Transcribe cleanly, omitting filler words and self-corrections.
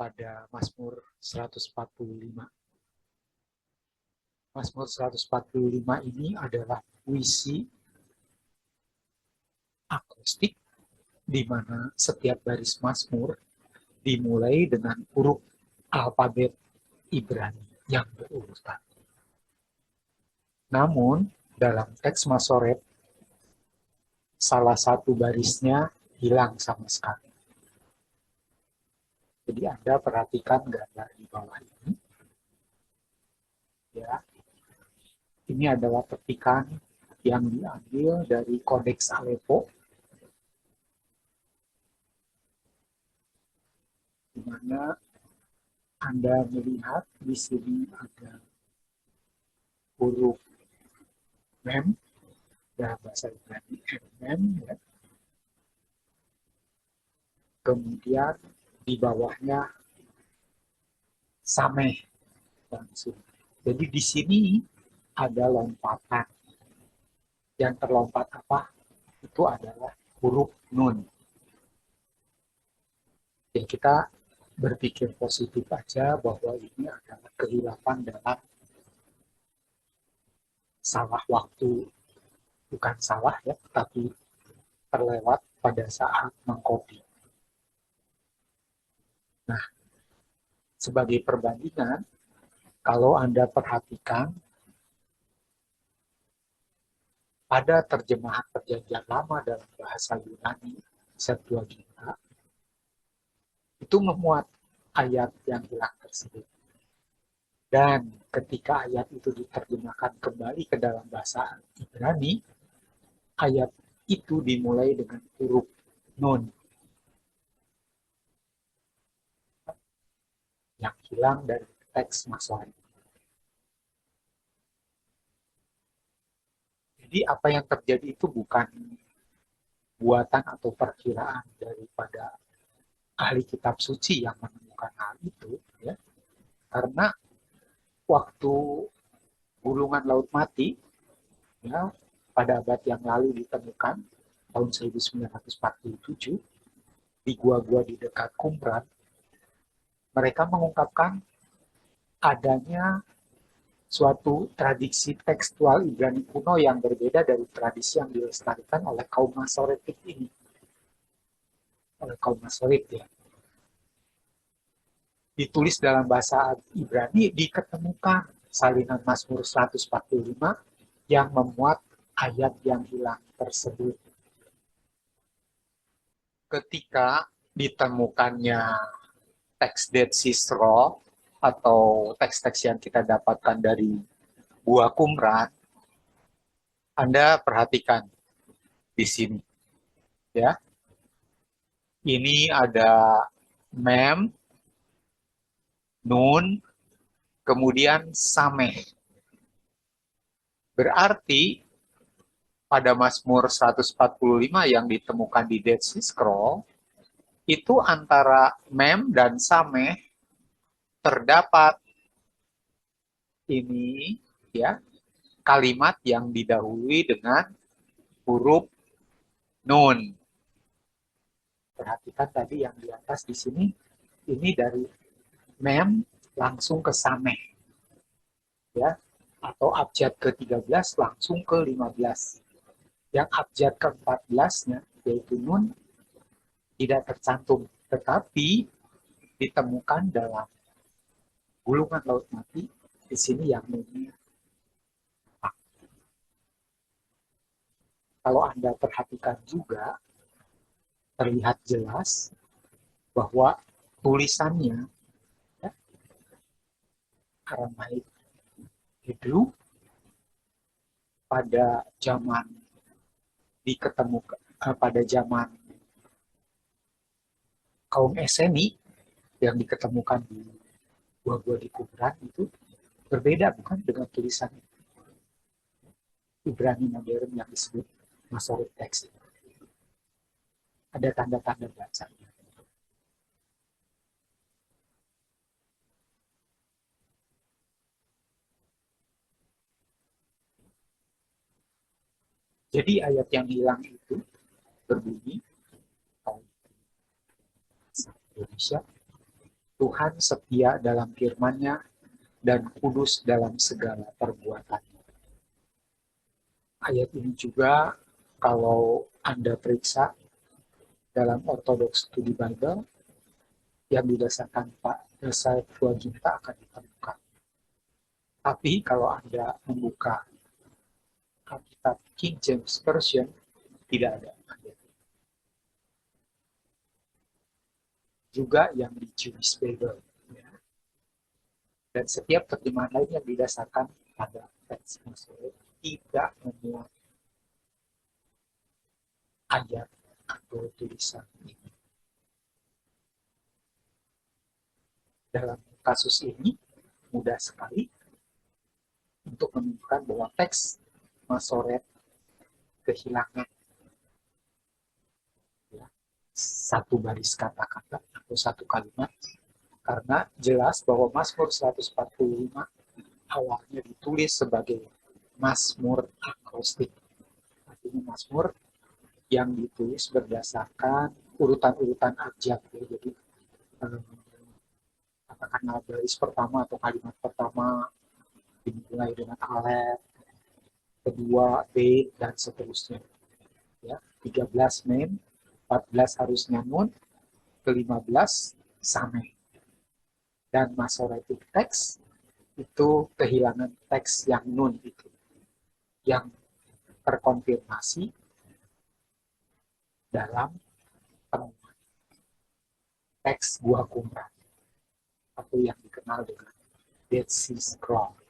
pada Mazmur 145. Mazmur 145 ini adalah puisi akustik di mana setiap baris Mazmur dimulai dengan huruf alfabet Ibrani yang berurutan. Namun, dalam teks Masoret, salah satu barisnya hilang sama sekali. Jadi Anda perhatikan gambar di bawah ini. Ya, ini adalah petikan yang diambil dari Kodeks Aleppo, di mana Anda melihat di sini ada huruf mem, dalam bahasa Ibrani mem, ya. Kemudian di bawahnya sameh langsung. Jadi di sini ada lompatan. Yang terlompat apa? Itu adalah huruf nun. Ya, kita berpikir positif aja bahwa ini adalah kehilafan dalam salah waktu. Bukan salah ya, tapi terlewat pada saat mengcopy. Nah, sebagai perbandingan, kalau Anda perhatikan pada terjemahan Perjanjian Lama dalam bahasa Yunani, Septuaginta, itu memuat ayat yang hilang tersebut. Dan ketika ayat itu diterjemahkan kembali ke dalam bahasa Ibrani, ayat itu dimulai dengan huruf nun yang hilang dari teks Masoret. Jadi apa yang terjadi itu bukan buatan atau perkiraan daripada ahli kitab suci yang menemukan hal itu, ya. Karena waktu gulungan laut mati, ya, pada abad yang lalu ditemukan tahun 1947 di gua-gua di dekat Qumran, mereka mengungkapkan adanya suatu tradisi tekstual Ibrani kuno yang berbeda dari tradisi yang dilestarikan oleh kaum Masoretik ini. Oleh kaum Masoret, ya. Ditulis dalam bahasa Ibrani, diketemukan salinan Mazmur 145 yang memuat ayat yang hilang tersebut. Ketika ditemukannya teks Dead Sea Scroll atau teks-teks yang kita dapatkan dari Gua Qumran, Anda perhatikan di sini, ya. Ini ada mem, nun, kemudian sameh. Berarti pada Mazmur 145 yang ditemukan di Dead Sea Scroll, itu antara mem dan sameh terdapat ini, ya, kalimat yang didahului dengan huruf nun. Perhatikan tadi yang di atas di sini, ini dari mem langsung ke sameh, ya, atau abjad ke-13 langsung ke 15. Yang abjad ke-14-nya, yaitu nun, tidak tercantum, tetapi ditemukan dalam gulungan laut mati. Di sini yang nunnya. Kalau Anda perhatikan juga, terlihat jelas bahwa tulisannya, ya, Aramaik Hebrew pada zaman diketemukan pada zaman kaum Esseni yang diketemukan di gua-gua di Qumran itu berbeda, bukan dengan tulisan Ibrani modern yang disebut Masoret Text. Ada tanda-tanda bacanya. Jadi ayat yang hilang itu berbunyi Indonesia, Tuhan setia dalam firman-Nya dan kudus dalam segala perbuatannya. Ayat ini juga kalau Anda periksa dalam Orthodox Study Bible yang didasarkan Pak Septuaginta akan ditemukan. Tapi kalau Anda membuka Alkitab King James Version, tidak ada. Juga yang di Jewish Bible. Dan setiap terjemahan lain yang didasarkan pada teks Masoret tidak memuat ayat atau tulisan ini. Dalam kasus ini, mudah sekali untuk menunjukkan bahwa teks Masoret kehilangan ya, satu baris kata-kata atau satu kalimat, karena jelas bahwa Mazmur 145 awalnya ditulis sebagai Mazmur akrostik. Artinya Mazmur yang ditulis berdasarkan urutan-urutan abjad. Jadi katakanlah baris pertama atau kalimat pertama dimulai dengan alef, kedua b, dan seterusnya. Ya, 13 mem, 14 harusnya nun, ke-15 same. Dan Masoretic text itu kehilangan teks yang nun itu, yang terkonfirmasi dalam penemuan teks Gua Qumran atau yang dikenal dengan Dead Sea Scroll.